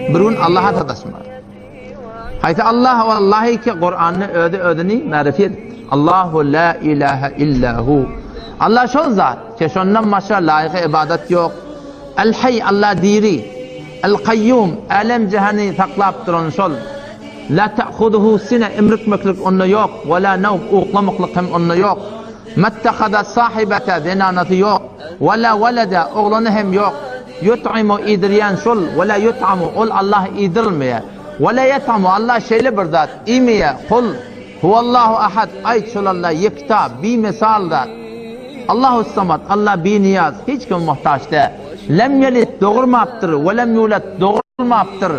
bir gün Allah'a tadaşmar. Hayta Allah vallahi ki Kur'an'ı ödeni marifet. Allahu la ilahe illahu. Allah şol zat ki şondan başka layık ibadet yok. El hayy Allah diri. El kayyum alem cehani saklap duran şol. La ta'khuduhu sine imrikmeklik onunla yok. Ve la nevb uğlamaklık hem onunla yok. Mettehada sahibete zenanatı yok. Ve la velede oğlanı hem yok. Yut'imu idriyan şol. Ve la yut'amu ol Allah idrilmeye. Ve la yet'amu Allah şeyli bir zat. İmiye kul. Huvallahu ahad. Ayet şol Allah yekta. Bir misal da. Allahu samad. Allah bir niyaz. Hiç kim muhtaç de. Lem yelit doğurmaptır. Ve lem yulet doğurmaptır.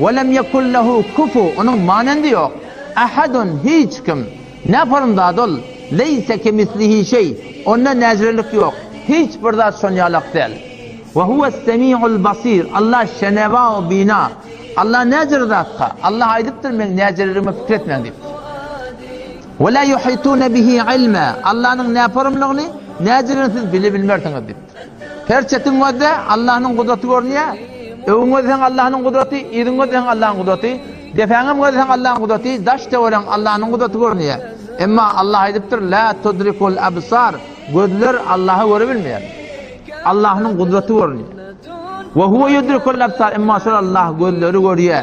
Ve lem yekul lehu kufu. Onun manendi yok. Ahadun hiç kim. Ne farında dol. Leyse kemislihi şey. Onda nezirlik yok. Hiç bir zat şonyalık değil. Ve huves semi'ul basir. Allah şeneva ve bina. Allah nezir zatka. Allah aydıptır men nezirlerimi fikretmen deyip. Ve la yuhitune bihi ilme. Allah'ın ne yaparımlığını nezirlerini siz bilebilmersiniz deyip. Perçetin vadde Allah'ın kudreti görünüyor. Evin vadden Allah'ın kudreti, idin vadden Allah'ın kudreti, defeğin vadden Allah'ın kudreti, daş teoren Allah'ın kudreti görünüyor. Ama Allah aydıptır la tudrikul absar. Gözler Allah'ı görebilmiyor. Allah'ın kudreti görünüyor. Ve huve yudrikul absar. Ama şöyle Allah gözleri görüyor.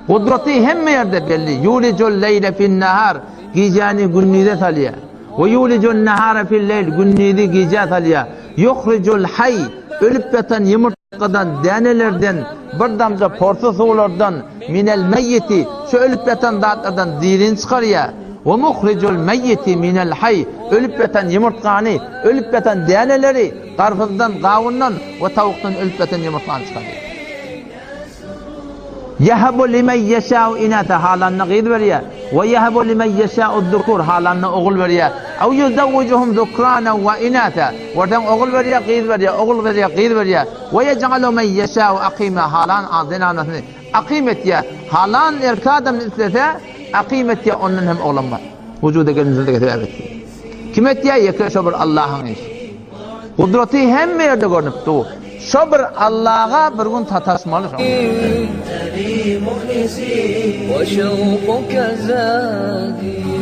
Kudreti hem yerde belli. Yulicul leyle fin nahar. Geceni günnide salıyor. Ve yulicul nahara fil leyl. Günnidi gece salıyor. Yuhricul hay. Ölüp yatan yumurtkadan, denelerden, bir damca porsu sulardan, minel meyyiti, şu ölüp yatan dağıtlardan zirin çıkarıyor. Ve muhricul meyyiti minel hay. Ölüp yatan yumurtkanı, ölüp yatan deneleri, karpuzdan, kavundan ve tavuktan ölüp yatan yumurtkanı çıkarıyor. Yehabu limen yeşâ'u inâte halanına gıydı veriyor. Ve yehabu limen yeşâ'u zukur halanına oğul veriyor. Ev yüzdevvucuhum zukrânen ve inâte. Oradan oğul veriyor, gıydı veriyor, oğul veriyor, gıydı veriyor. Ve yec'alu men yeşâ'u akîme halan zinanasını. Akîmet ya, halan erkâdem istese, akîmet ya onun hem oğlan var. Vücuda gelinizde getirir. Kimet ya yekâ şobur Allah'ın işi. Kudreti hem yerde görünüp du. Şobur Allah'a bir gün tatasmalı. وشوقك زادي